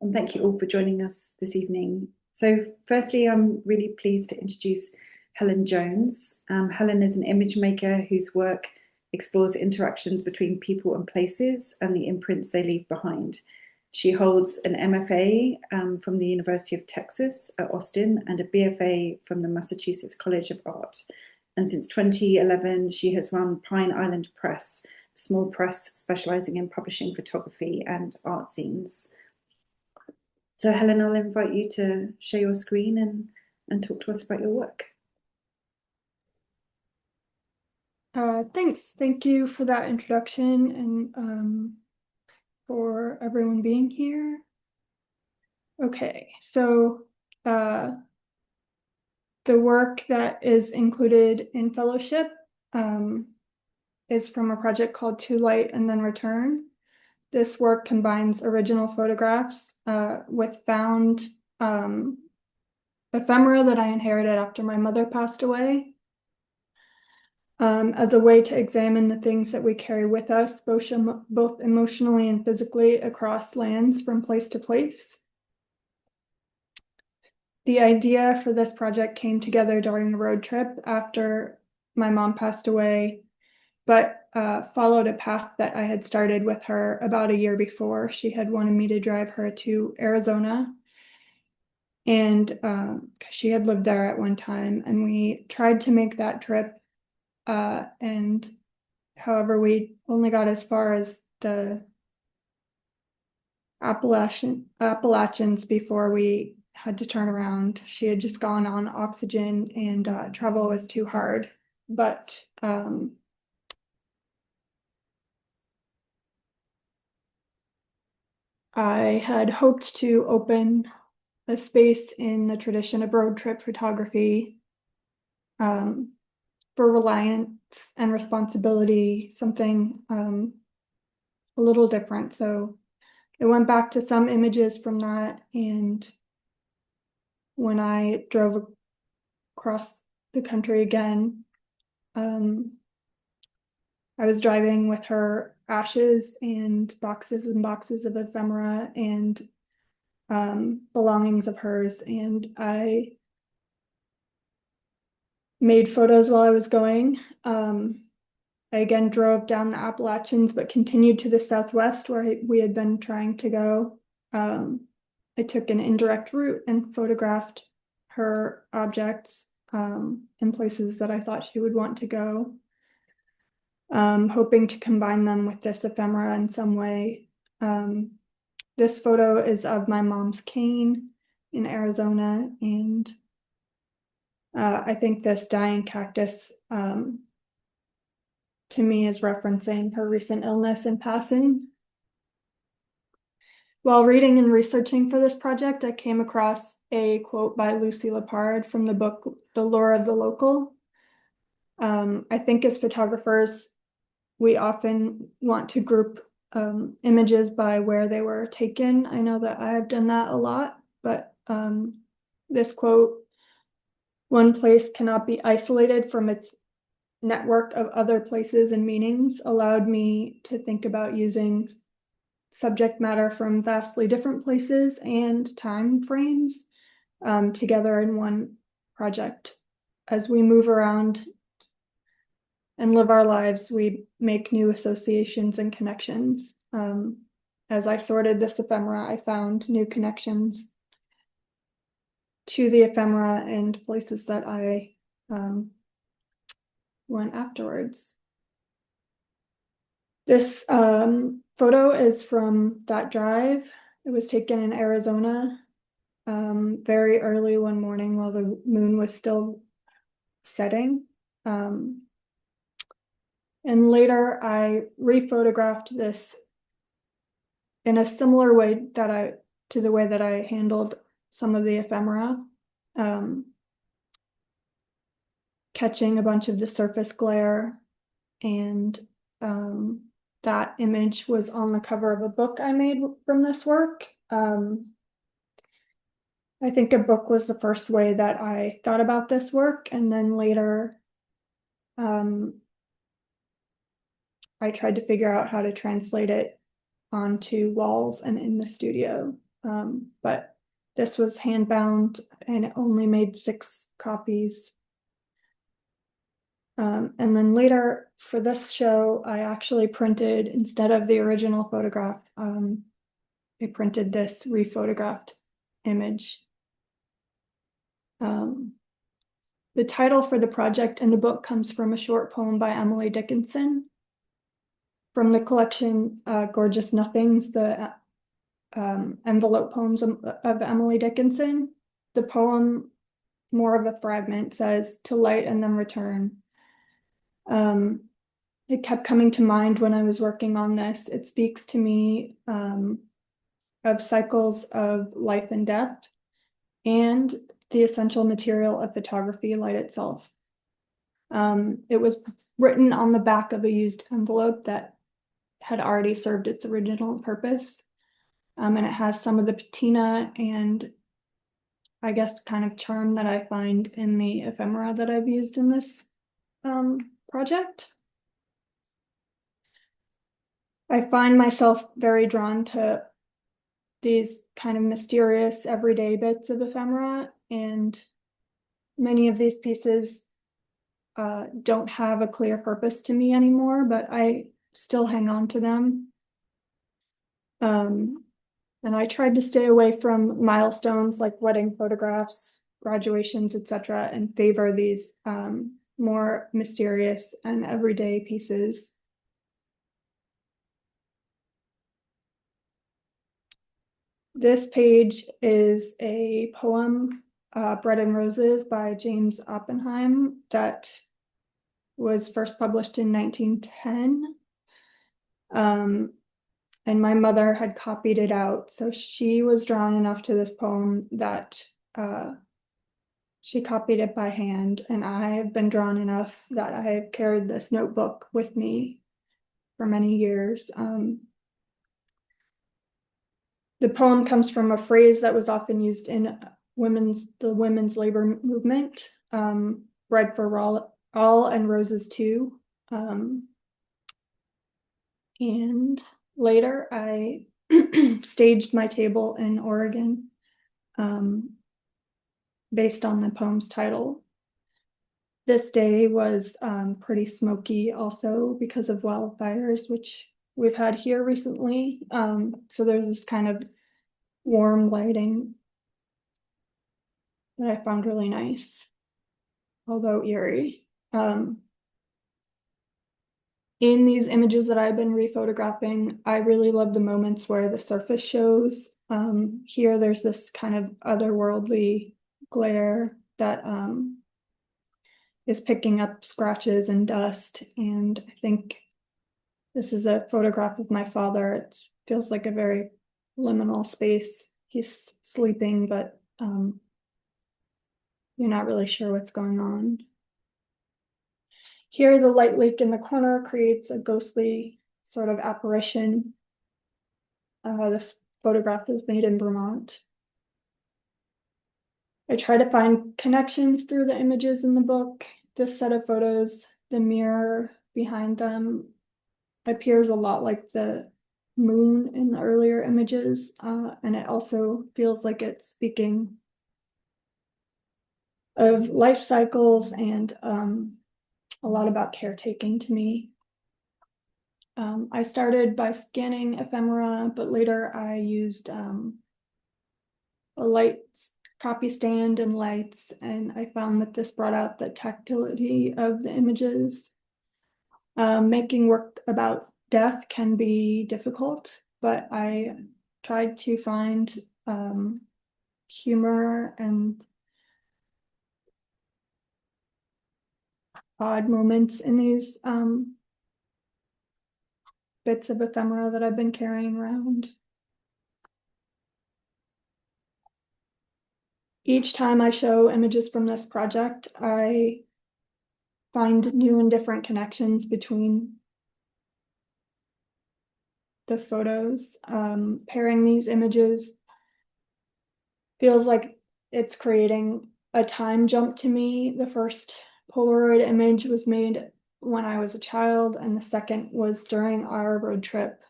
And thank you all for joining us this evening. So firstly, I'm really pleased to introduce Helen Jones. Helen is an image maker whose work explores interactions between people and places and the imprints they leave behind. She holds an MFA from the University of Texas at Austin and a BFA from the Massachusetts College of Art. And since 2011, she has run Pine Island Press, a small press specializing in publishing photography and art zines. So Helen, I'll invite you to share your screen and talk to us about your work. Thanks. Thank you for that introduction and for everyone being here. Okay, so the work that is included in fellowship is from a project called To Light and Then Return. This work combines original photographs with found ephemera that I inherited after my mother passed away, as a way to examine the things that we carry with us, both emotionally and physically across lands from place to place. The idea for this project came together during a road trip after my mom passed away, but followed a path that I had started with her about a year before. She had wanted me to drive her to Arizona, and she had lived there at one time, and we tried to make that trip. And however, we only got as far as the Appalachians before we had to turn around. She had just gone on oxygen and travel was too hard. But I had hoped to open a space in the tradition of road trip photography for reliance and responsibility, something a little different. So I went back to some images from that, and when I drove across the country again, I was driving with her ashes and boxes of ephemera and belongings of hers, and I made photos while I was going. I again drove down the Appalachians, but continued to the southwest where we had been trying to go. I took an indirect route and photographed her objects in places that I thought she would want to go, hoping to combine them with this ephemera in some way. This photo is of my mom's cane in Arizona, and I think this dying cactus to me is referencing her recent illness and passing. While reading and researching for this project, I came across a quote by Lucy Lepard from the book The Lure of the Local. I think as photographers, we often want to group images by where they were taken. I know that I've done that a lot, but this quote, "One place cannot be isolated from its network of other places and meanings," allowed me to think about using subject matter from vastly different places and time frames together in one project. As we move around and live our lives, we make new associations and connections. As I sorted this ephemera, I found new connections to the ephemera and places that I went afterwards. This photo is from that drive. It was taken in Arizona very early one morning while the moon was still setting. And later I rephotographed this in a similar way to the way that I handled some of the ephemera, catching a bunch of the surface glare, and that image was on the cover of a book I made from this work. I think a book was the first way that I thought about this work, and then later I tried to figure out how to translate it onto walls and in the studio. but this was hand bound and it only made 6 copies. And then later for this show, I actually printed, instead of the original photograph, I printed this rephotographed image. The title for the project in the book comes from a short poem by Emily Dickinson from the collection Gorgeous Nothings, the envelope poems of Emily Dickinson. The poem, more of a fragment, says, "To light and then return." It kept coming to mind when I was working on this. It speaks to me of cycles of life and death and the essential material of photography, light itself. It was written on the back of a used envelope that had already served its original purpose. And it has some of the patina and, I guess, kind of charm that I find in the ephemera that I've used in this project. I find myself very drawn to these kind of mysterious everyday bits of ephemera, and many of these pieces don't have a clear purpose to me anymore, but I still hang on to them. And I tried to stay away from milestones like wedding photographs, graduations, etc., and favor these more mysterious and everyday pieces. This page is a poem, Bread and Roses by James Oppenheim, that was first published in 1910. And my mother had copied it out. So she was drawn enough to this poem that she copied it by hand. And I have been drawn enough that I have carried this notebook with me for many years. The poem comes from a phrase that was often used in the women's labor movement, bread for all and roses too. And later I staged my table in Oregon based on the poem's title. This day was pretty smoky also because of wildfires, which we've had here recently. So there's this kind of warm lighting that I found really nice, although eerie. In these images that I've been rephotographing, I really love the moments where the surface shows. Here there's this kind of otherworldly glare that is picking up scratches and dust. And I think this is a photograph of my father. It feels like a very liminal space. He's sleeping, but you're not really sure what's going on. Here, the light leak in the corner creates a ghostly sort of apparition. This photograph is made in Vermont. I try to find connections through the images in the book. This set of photos, the mirror behind them appears a lot like the moon in the earlier images, and it also feels like it's speaking of life cycles and a lot about caretaking to me. I started by scanning ephemera, but later I used a light copy stand and lights, and I found that this brought out the tactility of the images. Making work about death can be difficult, but I tried to find humor and odd moments in these bits of ephemera that I've been carrying around. Each time I show images from this project, I find new and different connections between the photos. Pairing these images feels like it's creating a time jump to me. The first Polaroid image was made when I was a child, and the second was during our road trip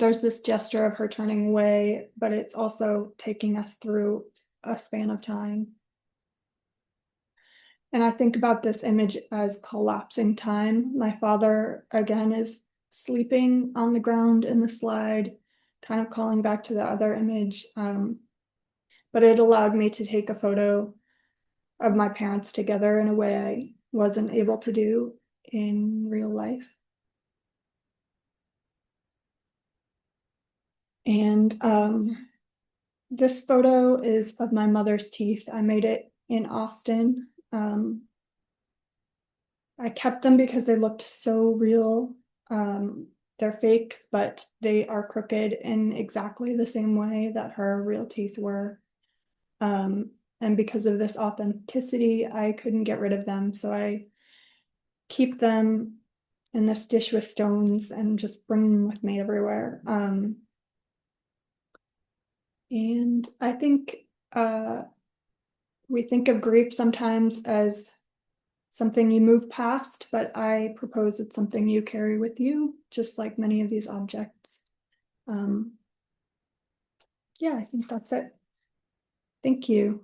there's this gesture of her turning away, but it's also taking us through a span of time. And I think about this image as collapsing time. My father, again, is sleeping on the ground in the slide, kind of calling back to the other image. But it allowed me to take a photo of my parents together in a way I wasn't able to do in real life. And this photo is of my mother's teeth. I made it in Austin. I kept them because they looked so real. They're fake, but they are crooked in exactly the same way that her real teeth were. And because of this authenticity, I couldn't get rid of them. So I keep them in this dish with stones and just bring them with me everywhere. And I think we think of grief sometimes as something you move past, but I propose it's something you carry with you, just like many of these objects. Yeah, I think that's it. Thank you.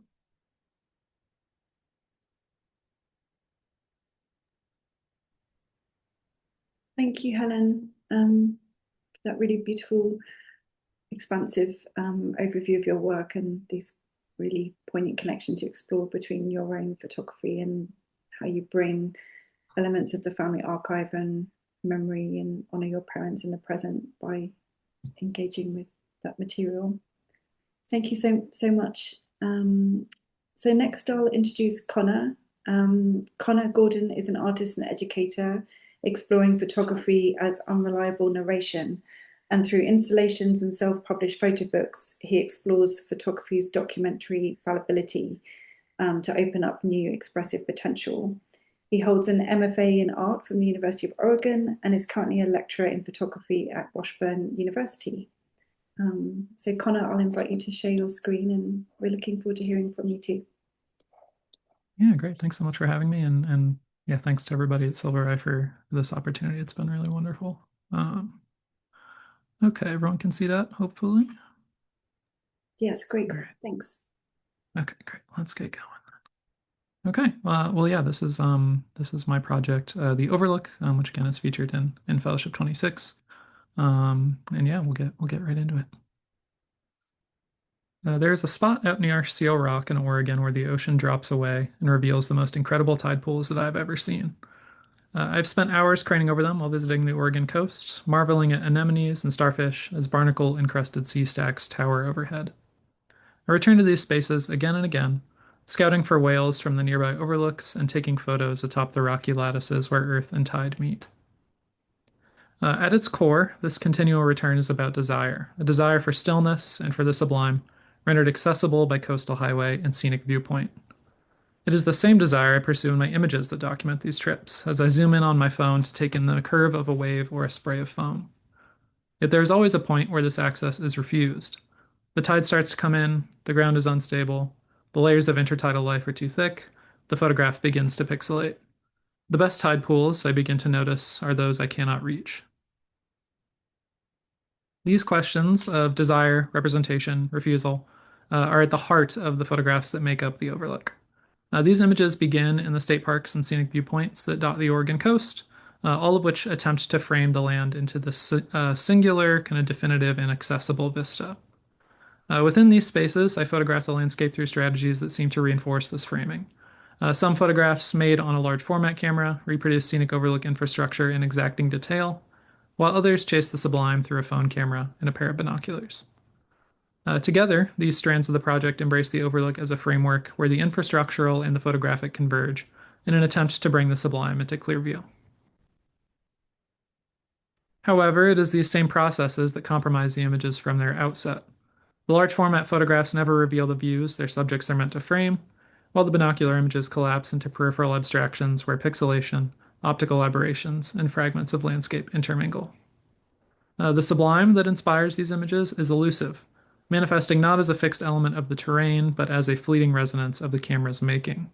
Thank you, Helen, for that really beautiful, expansive overview of your work and these really poignant connections you explore between your own photography and how you bring elements of the family archive and memory and honor your parents in the present by engaging with that material. Thank you so much. So next I'll introduce Connor. Connor Gordon is an artist and educator exploring photography as unreliable narration. And through installations and self-published photo books, he explores photography's documentary fallibility to open up new expressive potential. He holds an MFA in art from the University of Oregon and is currently a lecturer in photography at Washburn University. So Connor, I'll invite you to share your screen and we're looking forward to hearing from you too. Yeah, great. Thanks so much for having me. And yeah, thanks to everybody at Silver Eye for this opportunity. It's been really wonderful. Okay, everyone can see that, hopefully. Yes, great. Great. Thanks. Okay, great. Let's get going. Okay. Well, yeah, this is my project, The Overlook, which again is featured in Fellowship 26. And yeah, we'll get right into it. There's a spot out near Seal Rock in Oregon where the ocean drops away and reveals the most incredible tide pools that I've ever seen. I've spent hours craning over them while visiting the Oregon coast, marveling at anemones and starfish as barnacle-encrusted sea stacks tower overhead. I return to these spaces again and again, scouting for whales from the nearby overlooks and taking photos atop the rocky lattices where earth and tide meet. At its core, this continual return is about desire, a desire for stillness and for the sublime, rendered accessible by coastal highway and scenic viewpoint. It is the same desire I pursue in my images that document these trips, as I zoom in on my phone to take in the curve of a wave or a spray of foam. Yet there is always a point where this access is refused. The tide starts to come in, the ground is unstable, the layers of intertidal life are too thick, the photograph begins to pixelate. The best tide pools I begin to notice are those I cannot reach. These questions of desire, representation, refusal are at the heart of the photographs that make up the Overlook. These images begin in the state parks and scenic viewpoints that dot the Oregon coast, all of which attempt to frame the land into this singular, kind of definitive and accessible vista. Within these spaces, I photograph the landscape through strategies that seem to reinforce this framing. Some photographs made on a large format camera reproduce scenic overlook infrastructure in exacting detail, while others chase the sublime through a phone camera and a pair of binoculars. Together, these strands of the project embrace the overlook as a framework where the infrastructural and the photographic converge in an attempt to bring the sublime into clear view. However, it is these same processes that compromise the images from their outset. The large format photographs never reveal the views their subjects are meant to frame, while the binocular images collapse into peripheral abstractions where pixelation, optical aberrations, and fragments of landscape intermingle. The sublime that inspires these images is elusive, manifesting not as a fixed element of the terrain, but as a fleeting resonance of the camera's making.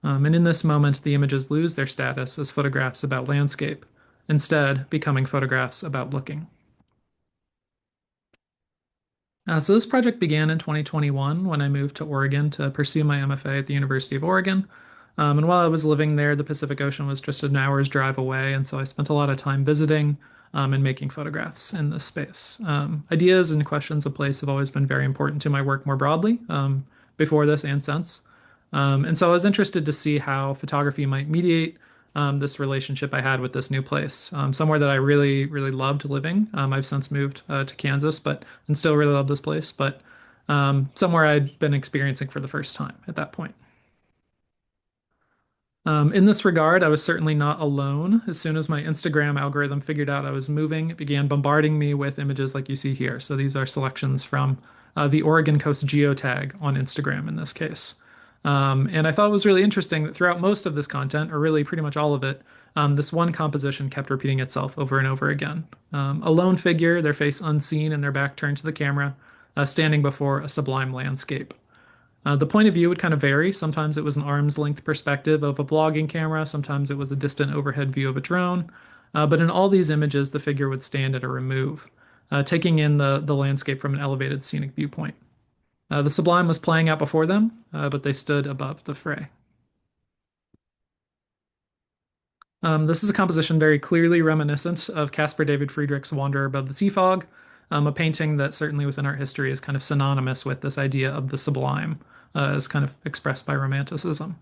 And in this moment, the images lose their status as photographs about landscape, instead becoming photographs about looking. So this project began in 2021 when I moved to Oregon to pursue my MFA at the University of Oregon. And while I was living there, the Pacific Ocean was just an hour's drive away, and so I spent a lot of time visiting and making photographs in this space. Ideas and questions of place have always been very important to my work more broadly, before this and since. And so I was interested to see how photography might mediate this relationship I had with this new place, somewhere that I really, really loved living. I've since moved to Kansas, but and still really love this place, but somewhere I'd been experiencing for the first time at that point. In this regard, I was certainly not alone. As soon as my Instagram algorithm figured out I was moving, it began bombarding me with images like you see here. So these are selections from the Oregon Coast geotag on Instagram in this case. And I thought it was really interesting that throughout most of this content, or really pretty much all of it, this one composition kept repeating itself over and over again. A lone figure, their face unseen and their back turned to the camera, standing before a sublime landscape. The point of view would kind of vary. Sometimes it was an arm's length perspective of a vlogging camera, sometimes it was a distant overhead view of a drone. But in all these images, the figure would stand at a remove, taking in the landscape from an elevated scenic viewpoint. The sublime was playing out before them, but they stood above the fray. This is a composition very clearly reminiscent of Caspar David Friedrich's Wanderer Above the Sea Fog, a painting that certainly within art history is kind of synonymous with this idea of the sublime, as kind of expressed by Romanticism.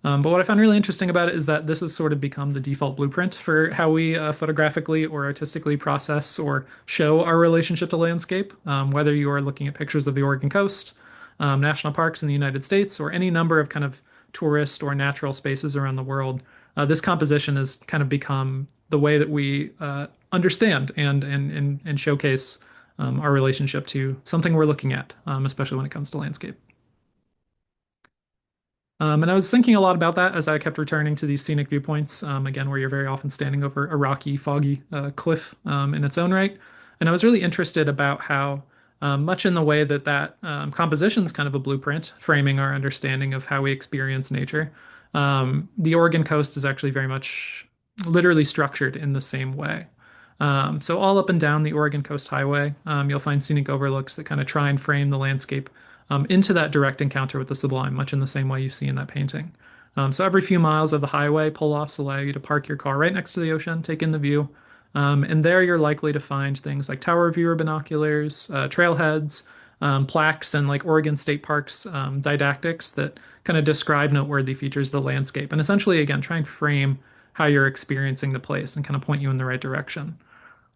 But what I found really interesting about it is that this has sort of become the default blueprint for how we photographically or artistically process or show our relationship to landscape, whether you are looking at pictures of the Oregon coast, national parks in the United States, or any number of kind of tourist or natural spaces around the world. This composition has kind of become the way that we understand and showcase our relationship to something we're looking at, especially when it comes to landscape. And I was thinking a lot about that as I kept returning to these scenic viewpoints, again, where you're very often standing over a rocky, foggy cliff in its own right. And I was really interested about how, much in the way that composition is kind of a blueprint, framing our understanding of how we experience nature, the Oregon coast is actually very much literally structured in the same way. So all up and down the Oregon Coast Highway, you'll find scenic overlooks that kind of try and frame the landscape into that direct encounter with the sublime, much in the same way you see in that painting. So every few miles of the highway, pull-offs allow you to park your car right next to the ocean, take in the view, and there you're likely to find things like tower viewer binoculars, trailheads, plaques, and like Oregon State Park's didactics that kind of describe noteworthy features of the landscape, and essentially, again, try and frame how you're experiencing the place and kind of point you in the right direction.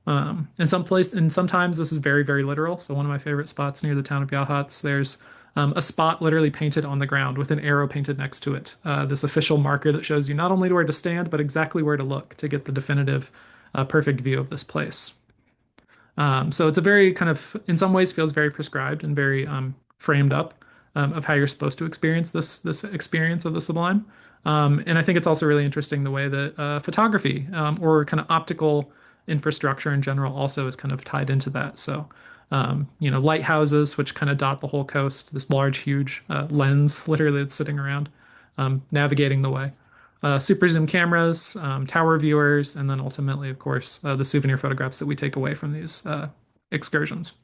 And sometimes this is very, very literal. So one of my favorite spots near the town of Yachats, there's a spot literally painted on the ground with an arrow painted next to it. This official marker that shows you not only where to stand, but exactly where to look to get the definitive, perfect view of this place. So it's a very kind of, in some ways, feels very prescribed and very framed up of how you're supposed to experience this experience of the sublime. And I think it's also really interesting the way that photography or kind of optical infrastructure in general also is kind of tied into that. So, lighthouses, which kind of dot the whole coast, this large, huge lens literally that's sitting around, navigating the way. Super zoom cameras, tower viewers, and then ultimately, of course, the souvenir photographs that we take away from these excursions.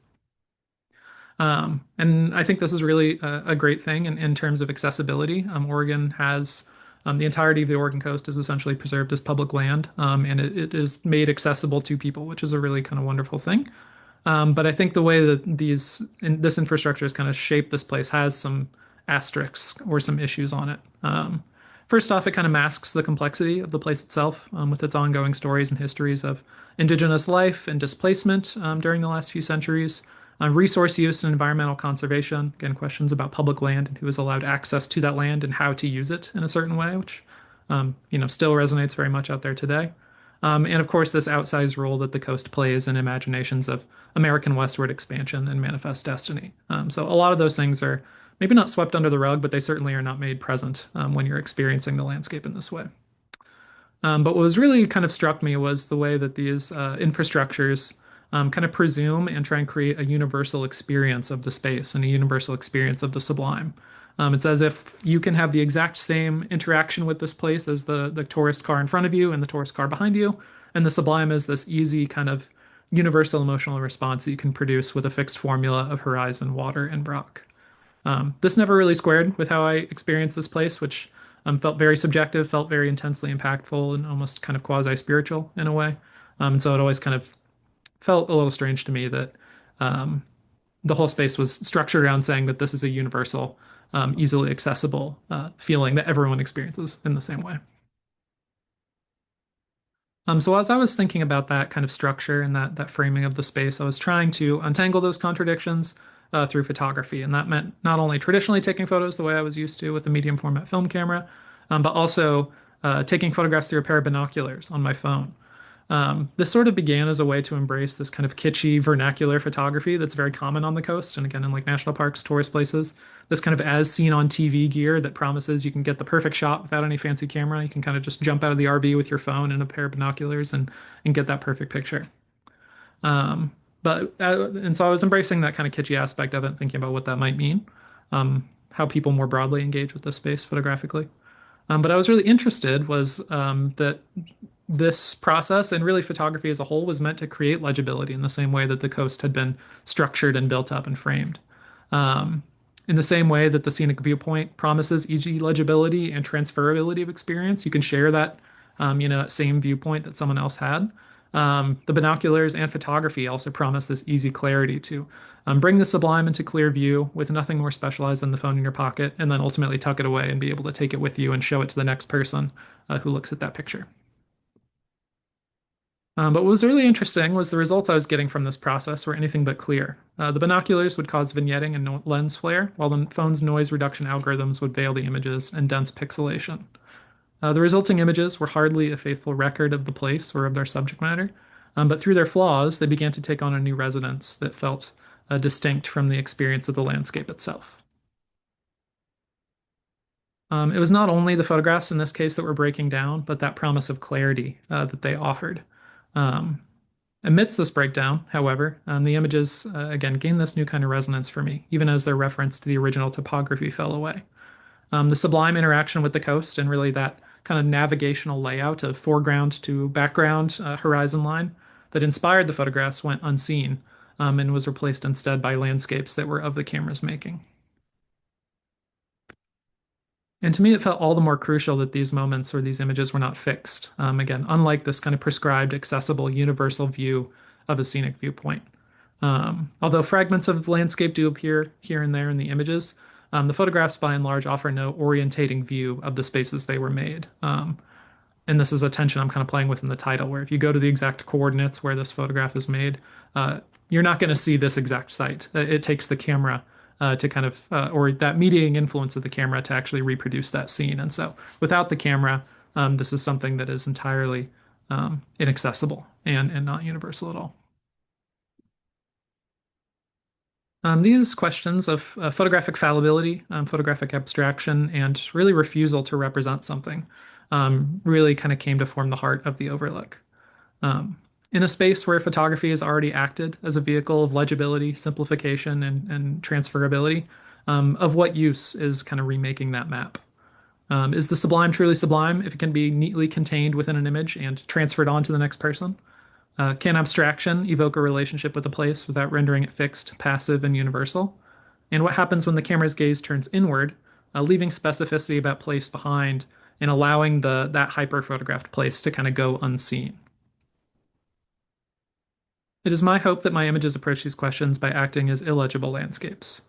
And I think this is really a great thing in terms of accessibility. Oregon has the entirety of the Oregon coast is essentially preserved as public land, and it is made accessible to people, which is a really kind of wonderful thing. But I think the way that this infrastructure has kind of shaped this place has some asterisks or some issues on it. First off, it kind of masks the complexity of the place itself with its ongoing stories and histories of indigenous life and displacement during the last few centuries, resource use and environmental conservation, again, questions about public land and who is allowed access to that land and how to use it in a certain way, which still resonates very much out there today. And of course, this outsized role that the coast plays in imaginations of American westward expansion and manifest destiny. So a lot of those things are maybe not swept under the rug, but they certainly are not made present when you're experiencing the landscape in this way. But what was really kind of struck me was the way that these infrastructures kind of presume and try and create a universal experience of the space and a universal experience of the sublime. It's as if you can have the exact same interaction with this place as the tourist car in front of you and the tourist car behind you, and the sublime is this easy kind of universal emotional response that you can produce with a fixed formula of horizon, water, and rock. This never really squared with how I experienced this place, which felt very subjective, felt very intensely impactful, and almost kind of quasi-spiritual in a way. And so it always kind of felt a little strange to me that um, the whole space was structured around saying that this is a universal, easily accessible feeling that everyone experiences in the same way. So as I was thinking about that kind of structure and that framing of the space, I was trying to untangle those contradictions through photography, and that meant not only traditionally taking photos the way I was used to with a medium format film camera, but also taking photographs through a pair of binoculars on my phone. This sort of began as a way to embrace this kind of kitschy vernacular photography that's very common on the coast and again in like national parks, tourist places. This kind of as seen on TV gear that promises you can get the perfect shot without any fancy camera. You can kind of just jump out of the RV with your phone and a pair of binoculars and get that perfect picture. Um, and so I was embracing that kind of kitschy aspect of it, thinking about what that might mean, how people more broadly engage with this space photographically. But I was really interested was that this process and really photography as a whole was meant to create legibility in the same way that the coast had been structured and built up and framed. Um, in the same way that the scenic viewpoint promises easy legibility and transferability of experience, you can share that, same viewpoint that someone else had. The binoculars and photography also promise this easy clarity to bring the sublime into clear view with nothing more specialized than the phone in your pocket, and then ultimately tuck it away and be able to take it with you and show it to the next person who looks at that picture. But what was really interesting was the results I was getting from this process were anything but clear. The binoculars would cause vignetting and lens flare, while the phone's noise reduction algorithms would veil the images in dense pixelation. The resulting images were hardly a faithful record of the place or of their subject matter, but through their flaws, they began to take on a new resonance that felt distinct from the experience of the landscape itself. It was not only the photographs in this case that were breaking down, but that promise of clarity that they offered. Um, Amidst this breakdown, however, the images again gained this new kind of resonance for me, even as their reference to the original topography fell away. The sublime interaction with the coast and really that kind of navigational layout of foreground to background horizon line that inspired the photographs went unseen and was replaced instead by landscapes that were of the camera's making. And to me, it felt all the more crucial that these moments or these images were not fixed. Again, unlike this kind of prescribed, accessible, universal view of a scenic viewpoint. Although fragments of landscape do appear here and there in the images, the photographs by and large offer no orientating view of the spaces they were made. And this is a tension I'm kind of playing with in the title, where if you go to the exact coordinates where this photograph is made, you're not going to see this exact site. It takes the camera to kind of, or that mediating influence of the camera to actually reproduce that scene. And so without the camera, this is something that is entirely inaccessible and not universal at all. These questions of photographic fallibility, photographic abstraction, and really refusal to represent something really kind of came to form the heart of the overlook. In a space where photography has already acted as a vehicle of legibility, simplification, and transferability, of what use is kind of remaking that map? Is the sublime truly sublime if it can be neatly contained within an image and transferred on to the next person? Can abstraction evoke a relationship with a place without rendering it fixed, passive, and universal? And what happens when the camera's gaze turns inward, leaving specificity about place behind and allowing that hyper-photographed place to kind of go unseen? It is my hope that my images approach these questions by acting as illegible landscapes,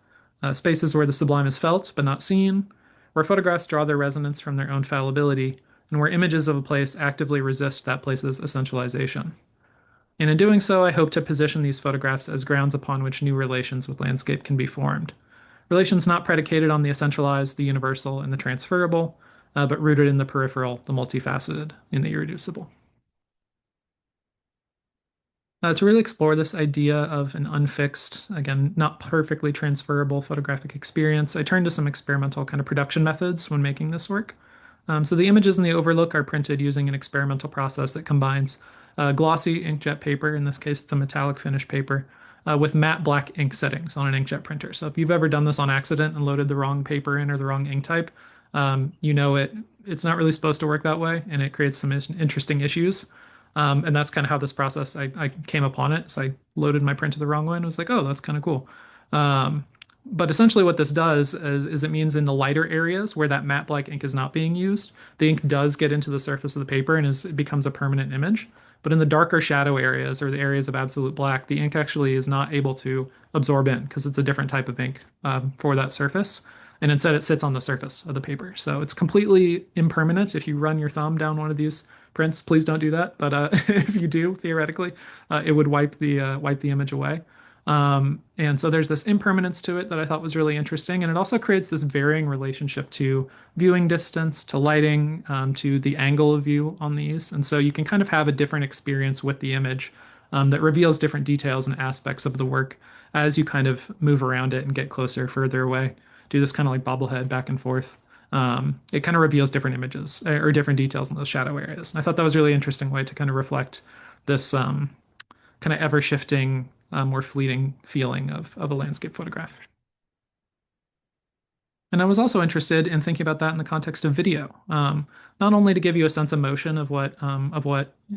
spaces where the sublime is felt but not seen, where photographs draw their resonance from their own fallibility, and where images of a place actively resist that place's essentialization. And in doing so, I hope to position these photographs as grounds upon which new relations with landscape can be formed. Relations not predicated on the essentialized, the universal, and the transferable, but rooted in the peripheral, the multifaceted, and the irreducible. To really explore this idea of an unfixed, again, not perfectly transferable photographic experience, I turned to some experimental kind of production methods when making this work. So the images in the overlook are printed using an experimental process that combines glossy inkjet paper, in this case it's a metallic finish paper, with matte black ink settings on an inkjet printer. So if you've ever done this on accident and loaded the wrong paper in or the wrong ink type, you know it's not really supposed to work that way, and it creates some interesting issues. And that's kind of how this process, I came upon it. So I loaded my printer the wrong way and was like, oh, that's kind of cool. Um, but essentially what this does is it means in the lighter areas where that matte-like ink is not being used, the ink does get into the surface of the paper and it becomes a permanent image. But in the darker shadow areas or the areas of absolute black, the ink actually is not able to absorb in because it's a different type of ink for that surface. And instead it sits on the surface of the paper. So it's completely impermanent. If you run your thumb down one of these prints, please don't do that. But if you do, theoretically, it would wipe the image away. And so there's this impermanence to it that I thought was really interesting. And it also creates this varying relationship to viewing distance, to lighting, to the angle of view on these. And so you can kind of have a different experience with the image that reveals different details and aspects of the work as you kind of move around it and get closer, further away. Do this kind of like bobblehead back and forth. It kind of reveals different images or different details in those shadow areas. And I thought that was a really interesting way to kind of reflect this kind of ever shifting, more fleeting feeling of a landscape photograph. And I was also interested in thinking about that in the context of video, not only to give you a sense of motion of what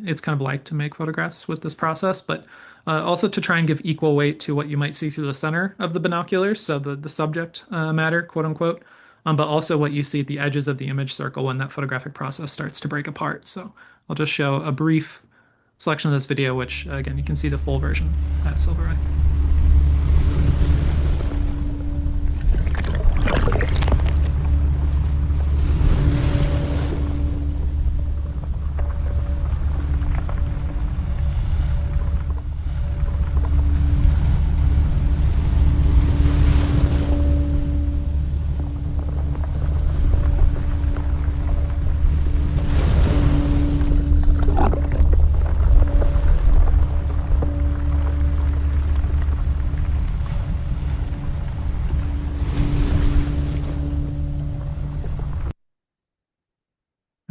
it's kind of like to make photographs with this process, but also to try and give equal weight to what you might see through the center of the binoculars, so the subject matter, quote unquote, but also what you see at the edges of the image circle when that photographic process starts to break apart. So I'll just show a brief selection of this video, which again, you can see the full version at Silvereye.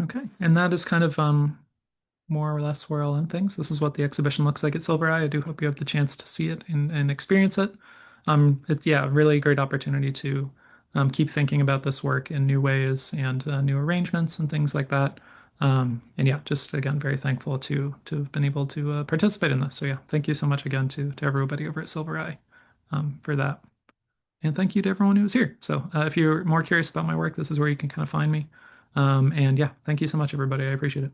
Okay, and that is kind of more or less where I'll end things. This is what the exhibition looks like at Silvereye. I do hope you have the chance to see it and experience it. It's yeah, really a great opportunity to keep thinking about this work in new ways and new arrangements and things like that. And yeah, just again, very thankful to have been able to participate in this. So yeah, thank you so much again to everybody over at Silvereye for that. And thank you to everyone who was here. So if you're more curious about my work, this is where you can kind of find me. And yeah, thank you so much, everybody. I appreciate it.